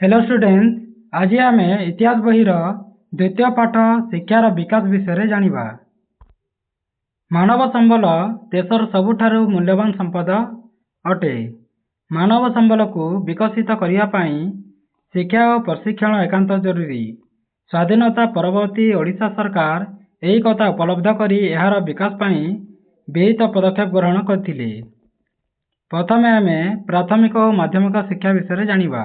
Hello student, आज आम इतिहास बहीर द्वितीय पाठ शिक्षार विकास विषय जानिबा। मानव संबल देशर सबुठारु मूल्यवान संपद अटे। मानव संबल को विकसित करिया पई शिक्षा और प्रशिक्षण एकांत जरूरी। स्वाधीनता परवर्ती ओडिशा सरकार एही कथा उपलब्ध करी एहार विकास पई विहित पदक्षेप ग्रहण करथिले। प्रथमे आमे प्राथमिक और माध्यमिक शिक्षा विषय जानिबा।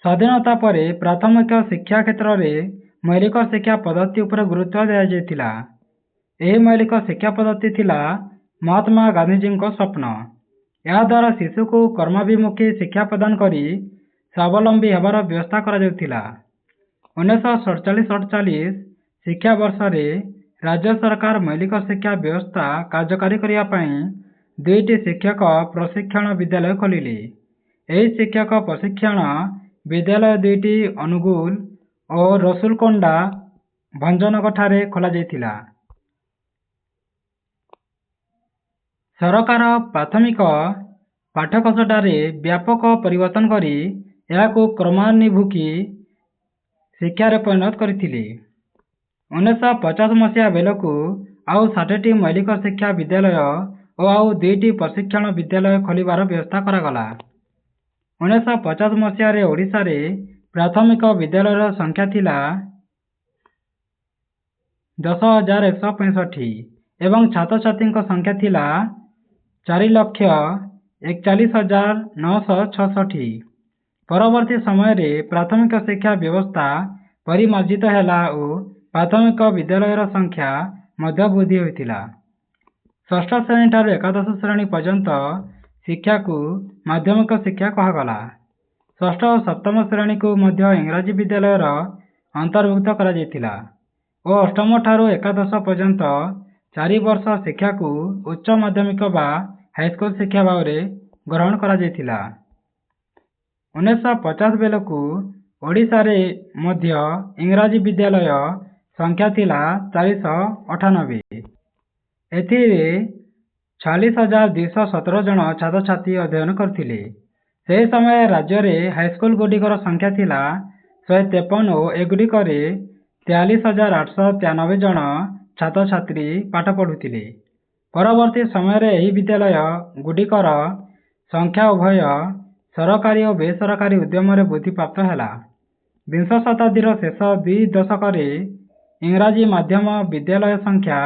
स्वाधीनता पर प्राथमिक शिक्षा क्षेत्र में मौलिक शिक्षा पद्धति उपर गुरुत्व दिया। यह मौलिक शिक्षा पद्धति थिला महात्मा गांधीजी स्वप्न। यह द्वारा शिशु को कर्माभिमुखी शिक्षा प्रदान करी स्वावलंबी होबार व्यवस्था करा जाउथिला। 1947-48 शिक्षा वर्ष में राज्य सरकार मौलिक शिक्षा व्यवस्था कार्यकारी करिया पई 2टी शिक्षक प्रशिक्षण विद्यालय खोलिले। यही शिक्षक प्रशिक्षण विद्यालय 2टी अनुगुल और रसुलकोंडा भंजनगर ठारे खोला जाइथिला। सरकार प्राथमिक पाठ्यकोशटारे व्यापक परिवर्तन करी याको क्रमान्वयी शिक्षार परिणत करथिले। 1950 मसीहा बेलकू आउ 60टी मौलिक शिक्षा विद्यालय और आउ 2टी प्रशिक्षण विद्यालय खोलिबार व्यवस्था करागला। 1950 मसीह ओडिशा रे प्राथमिक विद्यालय संख्या थिला 10,165 एवं छात्र छात्री संख्या थिला 4,41,966। परवर्ती समय रे प्राथमिक शिक्षा व्यवस्था परिमार्जित हैला और प्राथमिक विद्यालय संख्या मध्य वृद्धि होइतिला। षष्ठ श्रेणी ठारू एकादश श्रेणी पर्यंत शिक्षा को माध्यमिक शिक्षा कहगला। षष्ठ और सप्तम श्रेणी को मध्य इंग्राजी विद्यालय अंतर्भुक्त करा जाइतिला और अष्टम ठारू एकादश पर्यंत 4 वर्ष शिक्षा को उच्च माध्यमिक बा हाईस्कूल शिक्षा भाव में ग्रहण करा जाइतिला। 1950 बेलकू ओडिशा रे मध्य इंग्राजी विद्यालय संख्या थिला 498। एथिरे 46,217 जन छात्र छात्री अध्ययन करथिले। से समय राज्य रे हाईस्कूल गुडिकर संख्या थिला 153 और एगुडिकर 43,893 जन छात्र छात्री पाठ पढ़ुथिले। परवर्ती समय रे एही विद्यालय गुडिकर संख्या उभय सरकारी और बेसरकारी उद्यम रे वृद्धि प्राप्त हैला। 20 शताब्दीर शेष 2 दशक इंग्राजी माध्यम विद्यालय संख्या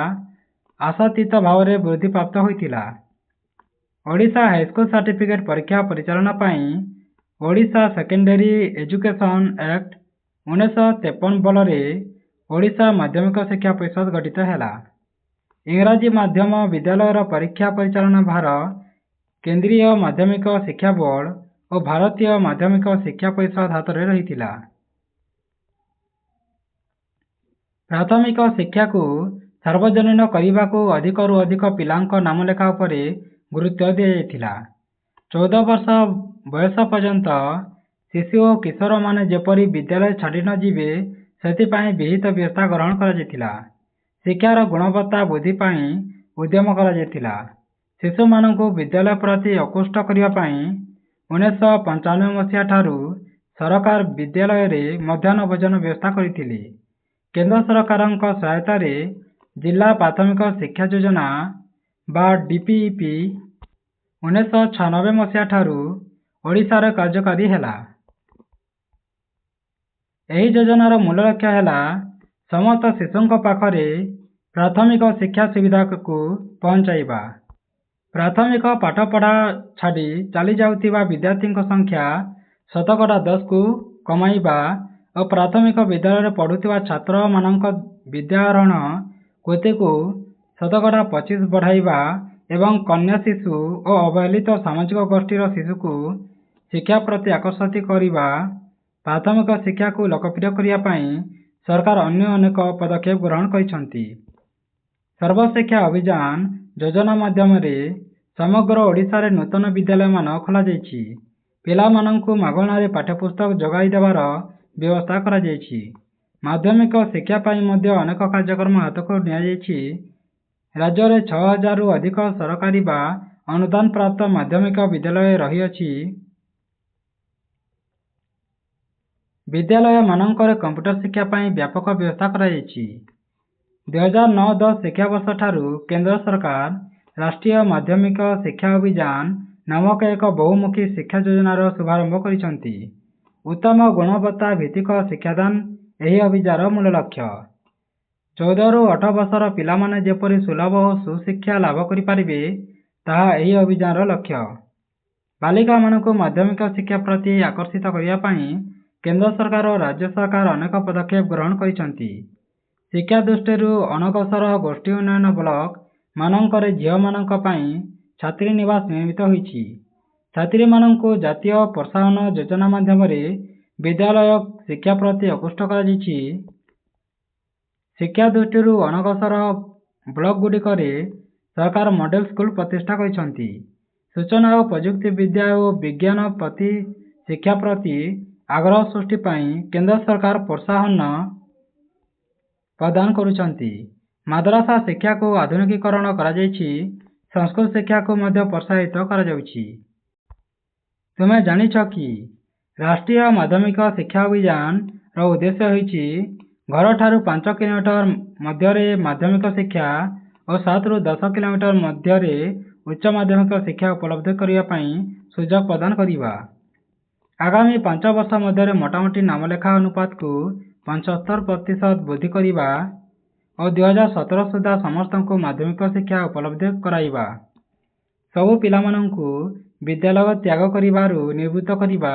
आशातीत भाव में वृद्धि प्राप्त होइतिला। ओडिशा हाईस्कूल सर्टिफिकेट परीक्षा परिचालन पाई ओडिशा सेकेंडरी एजुकेशन एक्ट 1953 बल ओडिशा माध्यमिक शिक्षा परिषद गठित हैला। इंग्राजी माध्यम विद्यालय परीक्षा परिचालन भार केंद्रीय माध्यमिक शिक्षा बोर्ड और भारतीय माध्यमिक शिक्षा परिषद हाथ में रहितिला। प्राथमिक शिक्षा को सार्वजनीन करने को अधिकरू अधिक पिलांक नाम लेखा उपर गुरुत्व दिया। 14 वर्ष बयस पर्यंत शिशु और किशोर माने जेपरी विद्यालय छाड़ी न जीवे सेतिपाई विहित व्यवस्था ग्रहण करा जाइतिला। शिक्षार गुणवत्ता वृद्धि पाई उद्यम करा जाइतिला। शिशु मानक विद्यालय प्रति आकृष्ट करने 1995 मसीहा ठारू सरकार विद्यालय रे मध्याह्न भोजन व्यवस्था करथिले। केंद्र सरकार सहायता रे जिला प्राथमिक शिक्षा योजना बा डीपीईपी 1996 मसीहा ठारू ओडिशा रे कार्यकारी हैला। एही योजनार मूल लक्ष्य हैला समस्त शिशुंक पाखरे प्राथमिक शिक्षा सुविधा को पहुंचाइबा। प्राथमिक पाठपढ़ा छाड़ी चली जाउथिबा विद्यार्थी संख्या 10% को कमाइबा और प्राथमिक विद्यालय पढ़ुथिबा छात्र मानक विद्याहरण कोति को 25% बढ़ाइबा एवं कन्या शिशु और अवहेलित सामाजिक गोष्ठीर शिशु को शिक्षा प्रति आकर्षित करिबा प्राथमिक शिक्षा को लोकप्रिय करिया पई सरकार अन्य अनेक पदक्षेप ग्रहण करिसंती। सर्वशिक्षा अभियान योजना माध्यम समग्र ओडिशा रे नूतन विद्यालय मान खोला जाइछि। पिला माननकु मागणा रे पाठ्यपुस्तक जोगाई देवार व्यवस्था करा जाइछि। माध्यमिक शिक्षा पाई मध्य अनेक कार्यक्रम हाथ को निया जाइछि। राज्य में 6,000 रु अधिक सरकारी बा अनुदान प्राप्त माध्यमिक विद्यालय रही अछि। ବିଦ୍ୟାଳୟମାନଙ୍କରେ କମ୍ପ୍ୟୁଟର ଶିକ୍ଷା ପାଇଁ ବ୍ୟାପକ ବ୍ୟବସ୍ଥା କରାଯାଇଛି। 2009-10 ଶିକ୍ଷାବର୍ଷ ଠାରୁ କେନ୍ଦ୍ର ସରକାର ରାଷ୍ଟ୍ରୀୟ ମାଧ୍ୟମିକ ଶିକ୍ଷା ଅଭିଯାନ ନାମକ ଏକ ବହୁମୁଖୀ ଶିକ୍ଷା ଯୋଜନାର ଶୁଭାରମ୍ଭ କରିଛନ୍ତି। ଉତ୍ତମ ଗୁଣବତ୍ତା ଭିତ୍ତିକ ଶିକ୍ଷାଦାନ ଏହି ଅଭିଯାନର ମୂଳ ଲକ୍ଷ୍ୟ। 14ରୁ 18 ବର୍ଷର ପିଲାମାନେ ଯେପରି ସୁଲଭ ଓ ସୁଶିକ୍ଷା ଲାଭ କରିପାରିବେ, ତାହା ଏହି ଅଭିଯାନର ଲକ୍ଷ୍ୟ। ବାଳିକାମାନଙ୍କୁ ମାଧ୍ୟମିକ ଶିକ୍ଷା ପ୍ରତି ଆକର୍ଷିତ କରିବା ପାଇଁ କେନ୍ଦ୍ର ସରକାର ଓ ରାଜ୍ୟ ସରକାର ଅନେକ ପଦକ୍ଷେପ ଗ୍ରହଣ କରିଛନ୍ତି। ଶିକ୍ଷା ଦୃଷ୍ଟିରୁ ଅନଗ୍ରସର ଗୋଷ୍ଠୀ ଉନ୍ନୟନ ବ୍ଲକ ମାନଙ୍କରେ ଝିଅମାନଙ୍କ ପାଇଁ ଛାତ୍ରୀ ନିବାସ ନିର୍ମିତ ହୋଇଛି। ଛାତ୍ରୀମାନଙ୍କୁ ଜାତୀୟ ପ୍ରୋତ୍ସାହନ ଯୋଜନା ମାଧ୍ୟମରେ ବିଦ୍ୟାଳୟ ଶିକ୍ଷା ପ୍ରତି ଆକୃଷ୍ଟ କରାଯାଇଛି। ଶିକ୍ଷା ଦୃଷ୍ଟିରୁ ଅନଗ୍ରସର ବ୍ଲକଗୁଡ଼ିକରେ ସରକାର ମଡେଲ ସ୍କୁଲ ପ୍ରତିଷ୍ଠା କରିଛନ୍ତି। ସୂଚନା ଓ ପ୍ରଯୁକ୍ତି ବିଦ୍ୟା ଓ ବିଜ୍ଞାନ ପ୍ରତି ଶିକ୍ଷା ପ୍ରତି ଆଗ୍ରହ ସୃଷ୍ଟି ପାଇଁ କେନ୍ଦ୍ର ସରକାର ପ୍ରୋତ୍ସାହନ ପ୍ରଦାନ କରୁଛନ୍ତି। ମାଦ୍ରାସା ଶିକ୍ଷାକୁ ଆଧୁନିକୀକରଣ କରାଯାଇଛି। ସଂସ୍କୃତ ଶିକ୍ଷାକୁ ମଧ୍ୟ ପ୍ରୋତ୍ସାହିତ କରାଯାଉଛି। ତୁମେ ଜାଣିଛ କି ରାଷ୍ଟ୍ରୀୟ ମାଧ୍ୟମିକ ଶିକ୍ଷା ଅଭିଯାନର ଉଦ୍ଦେଶ୍ୟ ହେଉଛି ଘରଠାରୁ 5 କିଲୋମିଟର ମଧ୍ୟରେ ମାଧ୍ୟମିକ ଶିକ୍ଷା ଓ 7ରୁ 10 କିଲୋମିଟର ମଧ୍ୟରେ ଉଚ୍ଚ ମାଧ୍ୟମିକ ଶିକ୍ଷା ଉପଲବ୍ଧ କରିବା ପାଇଁ ସୁଯୋଗ ପ୍ରଦାନ କରିବା। ଆଗାମୀ 5 ବର୍ଷ ମଧ୍ୟରେ ମୋଟାମୋଟି ନାମଲେଖା ଅନୁପାତକୁ 75% ବୃଦ୍ଧି କରିବା ଓ 2017 ସୁଦ୍ଧା ସମସ୍ତଙ୍କୁ ମାଧ୍ୟମିକ ଶିକ୍ଷା ଉପଲବ୍ଧ କରାଇବା। ସବୁ ପିଲାମାନଙ୍କୁ ବିଦ୍ୟାଳୟ ତ୍ୟାଗ କରିବାରୁ ନିବୃତ୍ତ କରିବା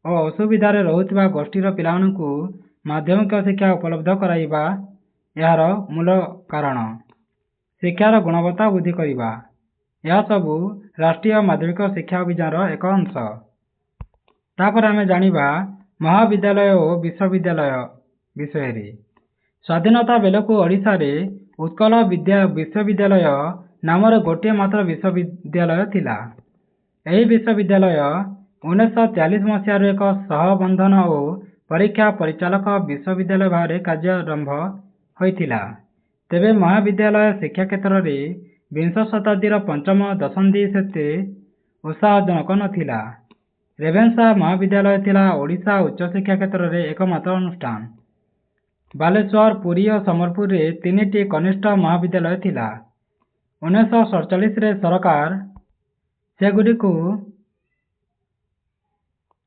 ଓ ଅସୁବିଧାରେ ରହୁଥିବା ଗୋଷ୍ଠୀର ପିଲାମାନଙ୍କୁ ମାଧ୍ୟମିକ ଶିକ୍ଷା ଉପଲବ୍ଧ କରାଇବା ଏହାର ମୂଳ କାରଣ। ଶିକ୍ଷାର ଗୁଣବତ୍ତା ବୃଦ୍ଧି କରିବା। ଏହା ସବୁ ରାଷ୍ଟ୍ରୀୟ ମାଧ୍ୟମିକ ଶିକ୍ଷା ଅଭିଯାନର ଏକ ଅଂଶ। ତାପରେ ଆମେ ଜାଣିବା ମହାବିଦ୍ୟାଳୟ ଓ ବିଶ୍ୱବିଦ୍ୟାଳୟ ବିଷୟରେ। ସ୍ୱାଧୀନତା ବେଳକୁ ଓଡ଼ିଶାରେ ଉତ୍କଳ ବିଶ୍ୱବିଦ୍ୟାଳୟ ନାମରେ ଗୋଟିଏ ମାତ୍ର ବିଶ୍ୱବିଦ୍ୟାଳୟ ଥିଲା। ଏହି ବିଶ୍ୱବିଦ୍ୟାଳୟ 1943 ମସିହାରୁ ଏକ ସହବନ୍ଧନ ଓ ପରୀକ୍ଷା ପରିଚାଳକ ବିଶ୍ୱବିଦ୍ୟାଳୟ ଭାବରେ କାର୍ଯ୍ୟାରମ୍ଭ ହୋଇଥିଲା। ତେବେ ମହାବିଦ୍ୟାଳୟ ଶିକ୍ଷା କ୍ଷେତ୍ରରେ ବିଂଶ ଶତାବ୍ଦୀର ପଞ୍ଚମ ଦଶନ୍ଧି ସେତେ ଉତ୍ସାହଜନକ ନଥିଲା। ରେଭେନ୍ସା ମହାବିଦ୍ୟାଳୟ ଥିଲା ଓଡ଼ିଶା ଉଚ୍ଚଶିକ୍ଷା କ୍ଷେତ୍ରରେ ଏକମାତ୍ର ଅନୁଷ୍ଠାନ। ବାଲେଶ୍ୱର, ପୁରୀ ଓ ସମ୍ବଲପୁରରେ 3ଟି କନିଷ୍ଠ ମହାବିଦ୍ୟାଳୟ ଥିଲା। 1947ରେ ସରକାର ସେଗୁଡ଼ିକୁ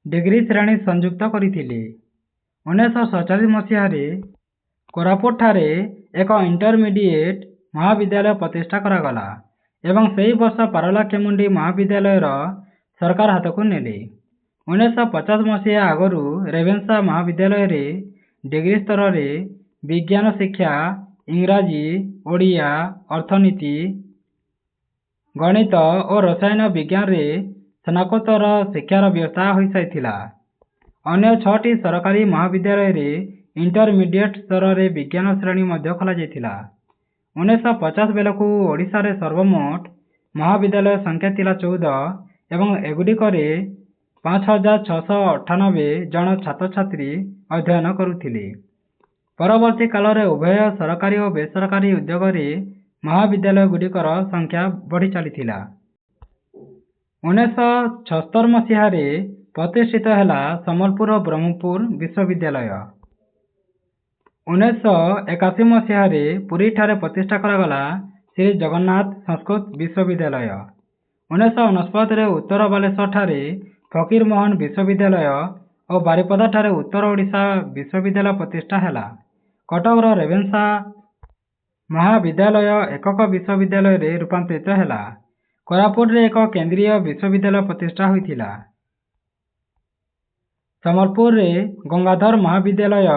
ଡିଗ୍ରୀ ଶ୍ରେଣୀ ସଂଯୁକ୍ତ କରିଥିଲେ। 1947 ମସିହାରେ କୋରାପୁଟଠାରେ ଏକ ଇଣ୍ଟରମିଡିଏଟ୍ ମହାବିଦ୍ୟାଳୟ ପ୍ରତିଷ୍ଠା କରାଗଲା ଏବଂ ସେହି ବର୍ଷ ପାରଳାଖେମୁଣ୍ଡି ମହାବିଦ୍ୟାଳୟର ସରକାର ହାତକୁ ନେଲେ। 1950 ମସିହା ଆଗରୁ ରେଭେନ୍ସା ମହାବିଦ୍ୟାଳୟରେ ଡିଗ୍ରୀ ସ୍ତରରେ ବିଜ୍ଞାନ ଶିକ୍ଷା, ଇଂରାଜୀ, ଓଡ଼ିଆ, ଅର୍ଥନୀତି, ଗଣିତ ଓ ରସାୟନ ବିଜ୍ଞାନରେ ସ୍ନାତକୋତ୍ତର ଶିକ୍ଷାର ବ୍ୟବସ୍ଥା ହୋଇସାରିଥିଲା। ଅନ୍ୟ 6ଟି ସରକାରୀ ମହାବିଦ୍ୟାଳୟରେ ଇଣ୍ଟରମିଡିଏଟ୍ ସ୍ତରରେ ବିଜ୍ଞାନ ଶ୍ରେଣୀ ମଧ୍ୟ ଖୋଲାଯାଇଥିଲା। 1950 ବେଳକୁ ଓଡ଼ିଶାରେ ସର୍ବମୋଟ ମହାବିଦ୍ୟାଳୟ ସଂଖ୍ୟା ଥିଲା 14 ଏବଂ ଏଗୁଡ଼ିକରେ 5698 ଜଣ ଛାତ୍ରଛାତ୍ରୀ ଅଧ୍ୟୟନ କରୁଥିଲେ। ପରବର୍ତ୍ତୀ କାଳରେ ଉଭୟ ସରକାରୀ ଓ ବେସରକାରୀ ଉଦ୍ୟୋଗରେ ମହାବିଦ୍ୟାଳୟଗୁଡ଼ିକର ସଂଖ୍ୟା ବଢ଼ି ଚାଲିଥିଲା। 1976 ମସିହାରେ ପ୍ରତିଷ୍ଠିତ ହେଲା ସମ୍ବଲପୁର ଓ ବ୍ରହ୍ମପୁର ବିଶ୍ୱବିଦ୍ୟାଳୟ। 1981 ମସିହାରେ ପୁରୀଠାରେ ପ୍ରତିଷ୍ଠା କରାଗଲା ଶ୍ରୀ ଜଗନ୍ନାଥ ସଂସ୍କୃତ ବିଶ୍ୱବିଦ୍ୟାଳୟ। 1999ରେ ଉତ୍ତର ବାଲେଶ୍ୱରଠାରେ ଫକୀରମୋହନ ବିଶ୍ୱବିଦ୍ୟାଳୟ ଓ ବାରିପଦାଠାରେ ଉତ୍ତର ଓଡ଼ିଶା ବିଶ୍ୱବିଦ୍ୟାଳୟ ପ୍ରତିଷ୍ଠା ହେଲା। କଟକର ରେଭେନ୍ସା ମହାବିଦ୍ୟାଳୟ ଏକକ ବିଶ୍ୱବିଦ୍ୟାଳୟରେ ରୂପାନ୍ତରିତ ହେଲା। କୋରାପୁଟରେ ଏକ କେନ୍ଦ୍ରୀୟ ବିଶ୍ୱବିଦ୍ୟାଳୟ ପ୍ରତିଷ୍ଠା ହୋଇଥିଲା। ସମ୍ବଲପୁରରେ ଗଙ୍ଗାଧର ମହାବିଦ୍ୟାଳୟ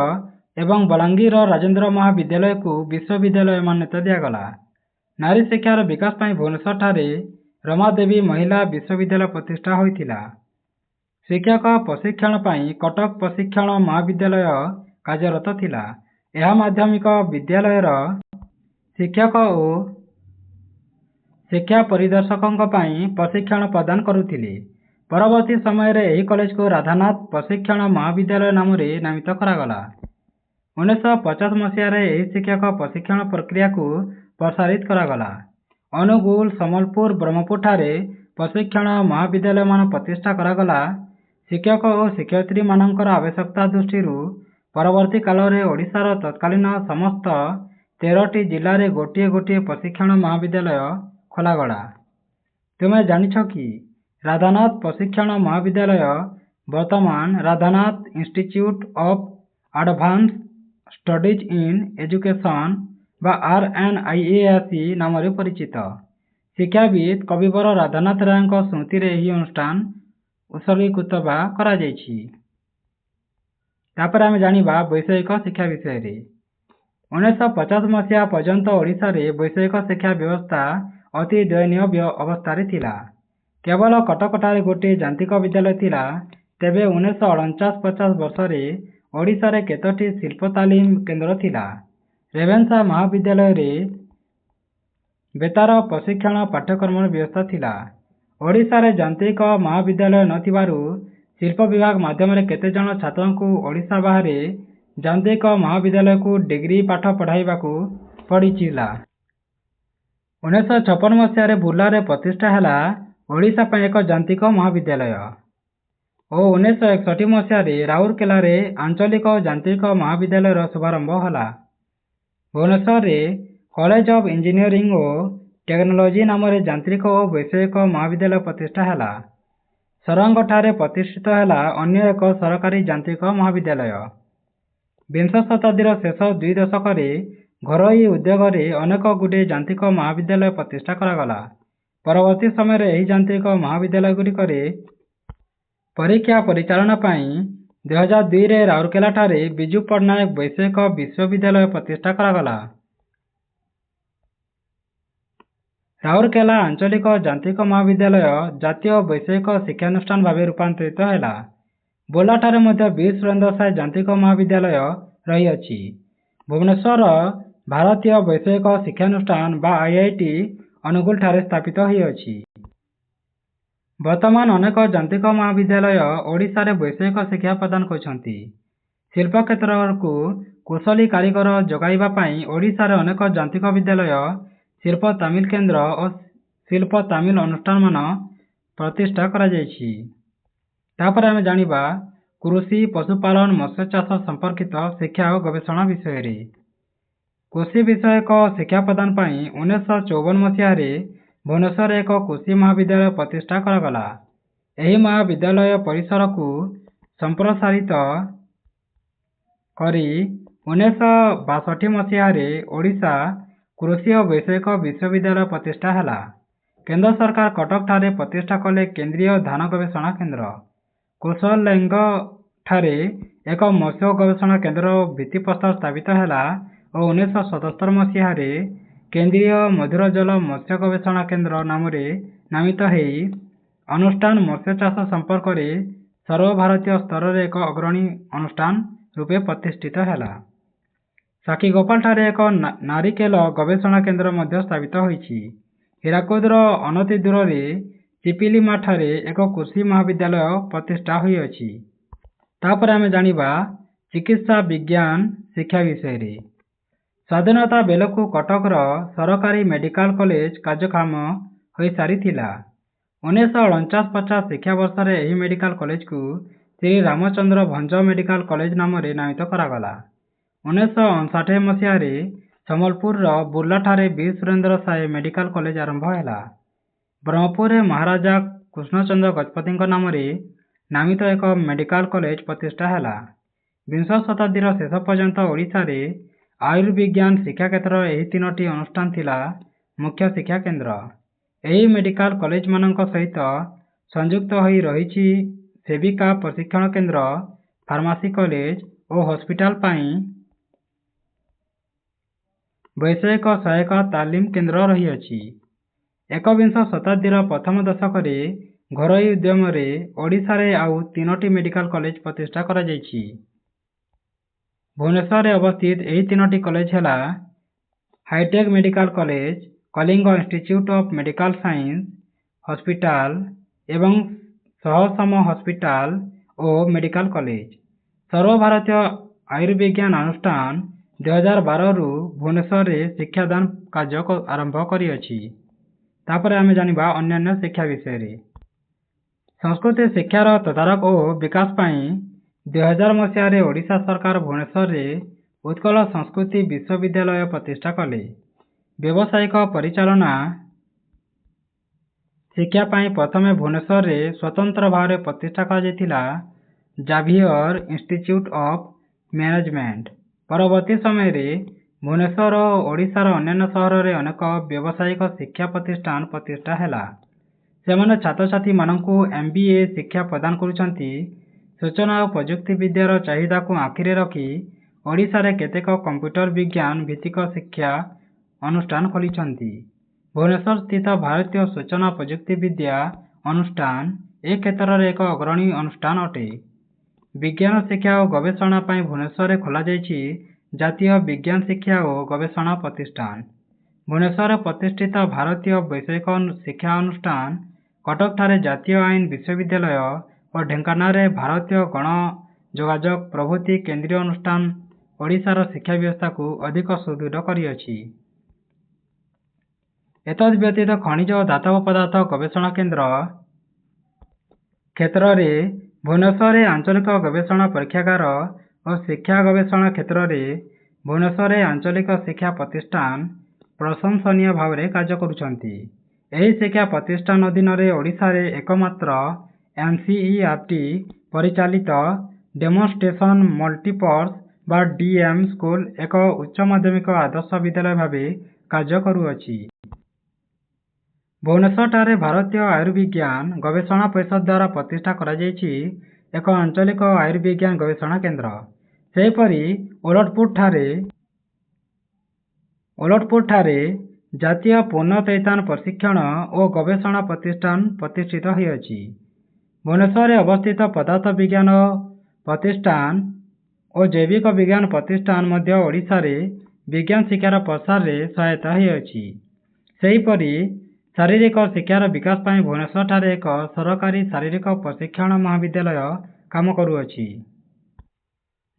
ଏବଂ ବଲାଙ୍ଗୀରର ରାଜେନ୍ଦ୍ର ମହାବିଦ୍ୟାଳୟକୁ ବିଶ୍ୱବିଦ୍ୟାଳୟ ମାନ୍ୟତା ଦିଆଗଲା। ନାରୀ ଶିକ୍ଷାର ବିକାଶ ପାଇଁ ଭୁବନେଶ୍ୱରଠାରେ ରମାଦେବୀ ମହିଳା ବିଶ୍ୱବିଦ୍ୟାଳୟ ପ୍ରତିଷ୍ଠା ହୋଇଥିଲା। ଶିକ୍ଷକ ପ୍ରଶିକ୍ଷଣ ପାଇଁ କଟକ ପ୍ରଶିକ୍ଷଣ ମହାବିଦ୍ୟାଳୟ କାର୍ଯ୍ୟରତ ଥିଲା। ଏହା ମାଧ୍ୟମିକ ବିଦ୍ୟାଳୟର ଶିକ୍ଷକ ଓ ଶିକ୍ଷା ପରିଦର୍ଶକଙ୍କ ପାଇଁ ପ୍ରଶିକ୍ଷଣ ପ୍ରଦାନ କରୁଥିଲେ। ପରବର୍ତ୍ତୀ ସମୟରେ ଏହି କଲେଜକୁ ରାଧାନାଥ ପ୍ରଶିକ୍ଷଣ ମହାବିଦ୍ୟାଳୟ ନାମରେ ନାମିତ କରାଗଲା। 1950 ମସିହାରେ ଏହି ଶିକ୍ଷକ ପ୍ରଶିକ୍ଷଣ ପ୍ରକ୍ରିୟାକୁ ପ୍ରସାରିତ କରାଗଲା। ଅନୁଗୁଳ, ସମ୍ବଲପୁର, ବ୍ରହ୍ମପୁରଠାରେ ପ୍ରଶିକ୍ଷଣ ମହାବିଦ୍ୟାଳୟମାନ ପ୍ରତିଷ୍ଠା କରାଗଲା। ଶିକ୍ଷକ ଓ ଶିକ୍ଷୟିତ୍ରୀମାନଙ୍କର ଆବଶ୍ୟକତା ଦୃଷ୍ଟିରୁ ପରବର୍ତ୍ତୀ କାଳରେ ଓଡ଼ିଶାର ତତ୍କାଳୀନ ସମସ୍ତ 13ଟି ଜିଲ୍ଲାରେ ଗୋଟିଏ ଗୋଟିଏ ପ୍ରଶିକ୍ଷଣ ମହାବିଦ୍ୟାଳୟ ଖୋଲାଗଲା। ତୁମେ ଜାଣିଛ କି ରାଧାନାଥ ପ୍ରଶିକ୍ଷଣ ମହାବିଦ୍ୟାଳୟ ବର୍ତ୍ତମାନ Radhanath institute of advance studies in education ବା RNIASE ନାମରେ ପରିଚିତ। ଶିକ୍ଷାବିତ୍ କବିବର ରାଧାନାଥ ରାୟଙ୍କ ସ୍ମୃତିରେ ଏହି ଅନୁଷ୍ଠାନ ଉତ୍ସର୍ଗୀକୃତ ବା କରାଯାଇଛି। ତାପରେ ଆମେ ଜାଣିବା ବୈଷୟିକ ଶିକ୍ଷା ବିଷୟରେ। 1950 ମସିହା ପର୍ଯ୍ୟନ୍ତ ଓଡ଼ିଶାରେ ବୈଷୟିକ ଶିକ୍ଷା ବ୍ୟବସ୍ଥା ଅତି ଦୟନୀୟ ଅବସ୍ଥାରେ ଥିଲା। କେବଳ କଟକଠାରେ ଗୋଟିଏ ଯାନ୍ତ୍ରିକ ବିଦ୍ୟାଳୟ ଥିଲା। ତେବେ 1949-50 ବର୍ଷରେ ଓଡ଼ିଶାରେ କେତୋଟି ଶିଳ୍ପ ତାଲିମ କେନ୍ଦ୍ର ଥିଲା। ରେଭେନ୍ସା ମହାବିଦ୍ୟାଳୟରେ ବେତାର ପ୍ରଶିକ୍ଷଣ ପାଠ୍ୟକ୍ରମର ବ୍ୟବସ୍ଥା ଥିଲା। ଓଡ଼ିଶାରେ ଯାନ୍ତ୍ରିକ ମହାବିଦ୍ୟାଳୟ ନଥିବାରୁ ଶିଳ୍ପ ବିଭାଗ ମାଧ୍ୟମରେ କେତେଜଣ ଛାତ୍ରଙ୍କୁ ଓଡ଼ିଶା ବାହାରେ ଯାନ୍ତ୍ରିକ ମହାବିଦ୍ୟାଳୟକୁ ଡିଗ୍ରୀ ପାଠ ପଢ଼ାଇବାକୁ ପଡ଼ିଥିଲା। 1956 ମସିହାରେ ବୁର୍ଲାରେ ପ୍ରତିଷ୍ଠା ହେଲା ଓଡ଼ିଶା ପାଇଁ ଏକ ଯାନ୍ତ୍ରିକ ମହାବିଦ୍ୟାଳୟ ଓ 1961 ମସିହାରେ ରାଉରକେଲାରେ ଆଞ୍ଚଳିକ ଯାନ୍ତ୍ରିକ ମହାବିଦ୍ୟାଳୟର ଶୁଭାରମ୍ଭ ହେଲା। ଭୁବନେଶ୍ୱରରେ college of engineering O technology ନାମରେ ଯାନ୍ତ୍ରିକ ଓ ବୈଷୟିକ ମହାବିଦ୍ୟାଳୟ ପ୍ରତିଷ୍ଠା ହେଲା। ସରଙ୍ଗଠାରେ ପ୍ରତିଷ୍ଠିତ ହେଲା ଅନ୍ୟ ଏକ ସରକାରୀ ଯାନ୍ତ୍ରିକ ମହାବିଦ୍ୟାଳୟ। ବିଂଶ ଶତାବ୍ଦୀର ଶେଷ 2 ଦଶକରେ ଘରୋଇ ଉଦ୍ୟୋଗରେ ଅନେକ ଗୁଡ଼ିଏ ଯାନ୍ତ୍ରିକ ମହାବିଦ୍ୟାଳୟ ପ୍ରତିଷ୍ଠା କରାଗଲା। ପରବର୍ତ୍ତୀ ସମୟରେ ଏହି ଯାନ୍ତ୍ରିକ ମହାବିଦ୍ୟାଳୟଗୁଡ଼ିକରେ ପରୀକ୍ଷା ପରିଚାଳନା ପାଇଁ 2002ରେ ରାଉରକେଲାଠାରେ ବିଜୁ ପଟ୍ଟନାୟକ ବୈଷୟିକ ବିଶ୍ୱବିଦ୍ୟାଳୟ ପ୍ରତିଷ୍ଠା କରାଗଲା। ରାଉରକେଲା ଆଞ୍ଚଳିକ ଯାନ୍ତ୍ରିକ ମହାବିଦ୍ୟାଳୟ ଜାତୀୟ ବୈଷୟିକ ଶିକ୍ଷାନୁଷ୍ଠାନ ଭାବେ ରୂପାନ୍ତରିତ ହେଲା। ବୁର୍ଲାଠାରେ ମଧ୍ୟ ବୀର ସୁରେନ୍ଦ୍ର ସାଏ ଯାନ୍ତ୍ରିକ ମହାବିଦ୍ୟାଳୟ ରହିଅଛି। ଭୁବନେଶ୍ୱର ଭାରତୀୟ ବୈଷୟିକ ଶିକ୍ଷାନୁଷ୍ଠାନ ବା IIT ଅନୁଗୁଳଠାରେ ସ୍ଥାପିତ ହୋଇଅଛି। ବର୍ତ୍ତମାନ ଅନେକ ଯାନ୍ତ୍ରିକ ମହାବିଦ୍ୟାଳୟ ଓଡ଼ିଶାରେ ବୈଷୟିକ ଶିକ୍ଷା ପ୍ରଦାନ କରୁଛନ୍ତି। ଶିଳ୍ପ କ୍ଷେତ୍ରକୁ କୁଶଳୀ କାରିଗର ଯୋଗାଇବା ପାଇଁ ଓଡ଼ିଶାରେ ଅନେକ ଯାନ୍ତ୍ରିକ ବିଦ୍ୟାଳୟ, ଶିଳ୍ପ ତାଲିମ କେନ୍ଦ୍ର ଓ ଶିଳ୍ପ ତାଲିମ ଅନୁଷ୍ଠାନମାନ ପ୍ରତିଷ୍ଠା କରାଯାଇଛି। ତାପରେ ଆମେ ଜାଣିବା କୃଷି, ପଶୁପାଳନ, ମତ୍ସ୍ୟଚାଷ ସମ୍ପର୍କିତ ଶିକ୍ଷା ଓ ଗବେଷଣା ବିଷୟରେ। କୃଷି ବିଷୟକ ଶିକ୍ଷା ପ୍ରଦାନ ପାଇଁ 1954 ମସିହାରେ ଭୁବନେଶ୍ୱରରେ ଏକ କୃଷି ମହାବିଦ୍ୟାଳୟ ପ୍ରତିଷ୍ଠା କରାଗଲା। ଏହି ମହାବିଦ୍ୟାଳୟ ପରିସରକୁ ସମ୍ପ୍ରସାରିତ କରି 1962 ମସିହାରେ ଓଡ଼ିଶା କୃଷି ଓ ବୈଷୟିକ ବିଶ୍ୱବିଦ୍ୟାଳୟ ପ୍ରତିଷ୍ଠା ହେଲା। କେନ୍ଦ୍ର ସରକାର କଟକଠାରେ ପ୍ରତିଷ୍ଠା କଲେ କେନ୍ଦ୍ରୀୟ ଧାନ ଗବେଷଣା କେନ୍ଦ୍ର। କୁଶଲେଙ୍ଗଠାରେ ଏକ ମତ୍ସ୍ୟ ଗବେଷଣା କେନ୍ଦ୍ରର ଭିତ୍ତିପ୍ରସ୍ତର ସ୍ଥାପିତ ହେଲା ଓ 1977 ମସିହାରେ କେନ୍ଦ୍ରୀୟ ମଧୁର ଜଳ ମତ୍ସ୍ୟ ଗବେଷଣା କେନ୍ଦ୍ର ନାମରେ ନାମିତ ହେଇ ଅନୁଷ୍ଠାନ ମତ୍ସ୍ୟଚାଷ ସମ୍ପର୍କରେ ସର୍ବଭାରତୀୟ ସ୍ତରରେ ଏକ ଅଗ୍ରଣୀ ଅନୁଷ୍ଠାନ ରୂପେ ପ୍ରତିଷ୍ଠିତ ହେଲା। ସାକ୍ଷୀଗୋପାଳଠାରେ ଏକ ନାରିକେଳ ଗବେଷଣା କେନ୍ଦ୍ର ମଧ୍ୟ ସ୍ଥାପିତ ହୋଇଛି। ହୀରାକୁଦର ଅନତି ଦୂରରେ ଚିପିଲିମାଠାରେ ଏକ କୃଷି ମହାବିଦ୍ୟାଳୟ ପ୍ରତିଷ୍ଠା ହୋଇଅଛି। ତାପରେ ଆମେ ଜାଣିବା ଚିକିତ୍ସା ବିଜ୍ଞାନ ଶିକ୍ଷା ବିଷୟରେ। ସ୍ୱାଧୀନତା ବେଳକୁ କଟକର ସରକାରୀ ମେଡିକାଲ କଲେଜ କାର୍ଯ୍ୟକ୍ଷମ ହୋଇସାରିଥିଲା। 1949-50 ଶିକ୍ଷାବର୍ଷରେ ଏହି ମେଡିକାଲ କଲେଜକୁ ଶ୍ରୀ ରାମଚନ୍ଦ୍ର ଭଞ୍ଜ ମେଡିକାଲ କଲେଜ ନାମରେ ନାମିତ କରାଗଲା। 1959 ମସିହାରେ ସମ୍ବଲପୁରର ବୁର୍ଲାଠାରେ ବୀର ସୁରେନ୍ଦ୍ର ସାଏ ମେଡିକାଲ କଲେଜ ଆରମ୍ଭ ହେଲା। ବ୍ରହ୍ମପୁରରେ ମହାରାଜା କୃଷ୍ଣଚନ୍ଦ୍ର ଗଜପତିଙ୍କ ନାମରେ ନାମିତ ଏକ ମେଡିକାଲ କଲେଜ ପ୍ରତିଷ୍ଠା ହେଲା। ବିଂଶ ଶତାବ୍ଦୀର ଶେଷ ପର୍ଯ୍ୟନ୍ତ ଓଡ଼ିଶାରେ ଆୟୁର୍ବିଜ୍ଞାନ ଶିକ୍ଷା କ୍ଷେତ୍ରର ଏହି 3ଟି ଅନୁଷ୍ଠାନ ଥିଲା ମୁଖ୍ୟ ଶିକ୍ଷା କେନ୍ଦ୍ର। ଏହି ମେଡିକାଲ କଲେଜମାନଙ୍କ ସହିତ ସଂଯୁକ୍ତ ହୋଇ ରହିଛି ସେବିକା ପ୍ରଶିକ୍ଷଣ କେନ୍ଦ୍ର, ଫାର୍ମାସୀ କଲେଜ ଓ ହସ୍ପିଟାଲ ପାଇଁ ବୈଷୟିକ ସହାୟକ ତାଲିମ କେନ୍ଦ୍ର ରହିଅଛି। ଏକବିଂଶ ଶତାବ୍ଦୀର ପ୍ରଥମ ଦଶକରେ ଘରୋଇ ଉଦ୍ୟମରେ ଓଡ଼ିଶାରେ ଆଉ 3ଟି ମେଡିକାଲ କଲେଜ ପ୍ରତିଷ୍ଠା କରାଯାଇଛି। ଭୁବନେଶ୍ୱରରେ ଅବସ୍ଥିତ ଏହି 3ଟି କଲେଜ ହେଲା hi tech medical college, Kalinga institute of medical science hospital ଏବଂ ସହସମ ହସ୍ପିଟାଲ ଓ ମେଡିକାଲ କଲେଜ। ସର୍ବଭାରତୀୟ ଆୟୁର୍ବିଜ୍ଞାନ ଅନୁଷ୍ଠାନ 2012ରୁ ଭୁବନେଶ୍ୱରରେ ଶିକ୍ଷାଦାନ କାର୍ଯ୍ୟ ଆରମ୍ଭ କରିଅଛି। ତାପରେ ଆମେ ଜାଣିବା ଅନ୍ୟାନ୍ୟ ଶିକ୍ଷା ବିଷୟରେ। ସଂସ୍କୃତି ଶିକ୍ଷାର ତଦାରଖ ଓ ବିକାଶ ପାଇଁ 2000 ମସିହାରେ ଓଡ଼ିଶା ସରକାର ଭୁବନେଶ୍ୱରରେ ଉତ୍କଳ ସଂସ୍କୃତି ବିଶ୍ୱବିଦ୍ୟାଳୟ ପ୍ରତିଷ୍ଠା କଲେ। ବ୍ୟବସାୟିକ ପରିଚାଳନା ଶିକ୍ଷା ପାଇଁ ପ୍ରଥମେ ଭୁବନେଶ୍ୱରରେ ସ୍ୱତନ୍ତ୍ର ଭାବରେ ପ୍ରତିଷ୍ଠା କରାଯାଇଥିଲା ଜାଭିୟର ଇନଷ୍ଟିଚ୍ୟୁଟ୍ ଅଫ୍ ମ୍ୟାନେଜମେଣ୍ଟ। ପରବର୍ତ୍ତୀ ସମୟରେ ଭୁବନେଶ୍ୱର ଓ ଓଡ଼ିଶାର ଅନ୍ୟାନ୍ୟ ସହରରେ ଅନେକ ବ୍ୟବସାୟିକ ଶିକ୍ଷା ପ୍ରତିଷ୍ଠାନ ପ୍ରତିଷ୍ଠା ହେଲା। ସେମାନେ ଛାତ୍ରଛାତ୍ରୀମାନଙ୍କୁ MBA ଶିକ୍ଷା ପ୍ରଦାନ କରୁଛନ୍ତି। ସୂଚନା ଓ ପ୍ରଯୁକ୍ତି ବିଦ୍ୟାର ଚାହିଦାକୁ ଆଖିରେ ରଖି ଓଡ଼ିଶାରେ କେତେକ କମ୍ପ୍ୟୁଟର ବିଜ୍ଞାନ ଭିତ୍ତିକ ଶିକ୍ଷା ଅନୁଷ୍ଠାନ ଖୋଲିଛନ୍ତି। ଭୁବନେଶ୍ୱର ସ୍ଥିତ ଭାରତୀୟ ସୂଚନା ପ୍ରଯୁକ୍ତି ବିଦ୍ୟା ଅନୁଷ୍ଠାନ ଏ କ୍ଷେତ୍ରରେ ଏକ ଅଗ୍ରଣୀ ଅନୁଷ୍ଠାନ ଅଟେ। ବିଜ୍ଞାନ ଶିକ୍ଷା ଓ ଗବେଷଣା ପାଇଁ ଭୁବନେଶ୍ୱରରେ ଖୋଲାଯାଇଛି ଜାତୀୟ ବିଜ୍ଞାନ ଶିକ୍ଷା ଓ ଗବେଷଣା ପ୍ରତିଷ୍ଠାନ। ଭୁବନେଶ୍ୱରରେ ପ୍ରତିଷ୍ଠିତ ଭାରତୀୟ ବୈଷୟିକ ଶିକ୍ଷା ଅନୁଷ୍ଠାନ, କଟକଠାରେ ଜାତୀୟ ଆଇନ ବିଶ୍ୱବିଦ୍ୟାଳୟ ଓ ଢେଙ୍କାନାଳରେ ଭାରତୀୟ ଗଣ ଯୋଗାଯୋଗ ପ୍ରଭୃତି କେନ୍ଦ୍ରୀୟ ଅନୁଷ୍ଠାନ ଓଡ଼ିଶାର ଶିକ୍ଷା ବ୍ୟବସ୍ଥାକୁ ଅଧିକ ସୁଦୃଢ଼ କରିଅଛି। ଏତଦ୍‌ବ୍ୟତୀତ ଖଣିଜ ଓ ଧାତବ ପଦାର୍ଥ ଗବେଷଣା କେନ୍ଦ୍ର କ୍ଷେତ୍ରରେ ଭୁବନେଶ୍ୱରରେ ଆଞ୍ଚଳିକ ଗବେଷଣା ପରୀକ୍ଷାଗାର ଓ ଶିକ୍ଷା ଗବେଷଣା କ୍ଷେତ୍ରରେ ଭୁବନେଶ୍ୱରରେ ଆଞ୍ଚଳିକ ଶିକ୍ଷା ପ୍ରତିଷ୍ଠାନ ପ୍ରଶଂସନୀୟ ଭାବରେ କାର୍ଯ୍ୟ କରୁଛନ୍ତି। ଏହି ଶିକ୍ଷା ପ୍ରତିଷ୍ଠାନ ଅଧୀନରେ ଓଡ଼ିଶାରେ ଏକମାତ୍ର NCERT ପରିଚାଳିତ ଡେମୋନ୍‌ଷ୍ଟ୍ରେସନ୍ ମଲ୍ଟିପର୍ପଜ୍ ବା DM ସ୍କୁଲ ଏକ ଉଚ୍ଚ ମାଧ୍ୟମିକ ଆଦର୍ଶ ବିଦ୍ୟାଳୟ ଭାବେ କାର୍ଯ୍ୟ କରୁଅଛି। ଭୁବନେଶ୍ୱରଠାରେ ଭାରତୀୟ ଆୟୁର୍ବିଜ୍ଞାନ ଗବେଷଣା ପରିଷଦ ଦ୍ୱାରା ପ୍ରତିଷ୍ଠା କରାଯାଇଛି ଏକ ଆଞ୍ଚଳିକ ଆୟୁର୍ବିଜ୍ଞାନ ଗବେଷଣା କେନ୍ଦ୍ର। ସେହିପରି ଓଲଟପୁରଠାରେ ଜାତୀୟ ପୁନଃଚୈତନ୍ୟ ପ୍ରଶିକ୍ଷଣ ଓ ଗବେଷଣା ପ୍ରତିଷ୍ଠାନ ପ୍ରତିଷ୍ଠିତ ହୋଇଅଛି। ଭୁବନେଶ୍ୱରରେ ଅବସ୍ଥିତ ପଦାର୍ଥ ବିଜ୍ଞାନ ପ୍ରତିଷ୍ଠାନ ଓ ଜୈବିକ ବିଜ୍ଞାନ ପ୍ରତିଷ୍ଠାନ ମଧ୍ୟ ଓଡ଼ିଶାରେ ବିଜ୍ଞାନ ଶିକ୍ଷାର ପ୍ରସାରରେ ସହାୟତା ହୋଇଅଛି। ସେହିପରି ଶାରୀରିକ ଶିକ୍ଷାର ବିକାଶ ପାଇଁ ଭୁବନେଶ୍ୱରଠାରେ ଏକ ସରକାରୀ ଶାରୀରିକ ପ୍ରଶିକ୍ଷଣ ମହାବିଦ୍ୟାଳୟ କାମ କରୁଅଛି।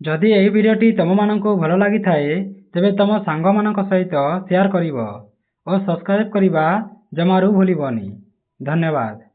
ଯଦି ଏହି ଭିଡ଼ିଓଟି ତୁମମାନଙ୍କୁ ଭଲ ଲାଗିଥାଏ ତେବେ ତୁମ ସାଙ୍ଗମାନଙ୍କ ସହିତ ସେୟାର କରିବ ଓ ସବସ୍କ୍ରାଇବ୍ କରିବା ଜମାରୁ ଭୁଲିବନି। ଧନ୍ୟବାଦ।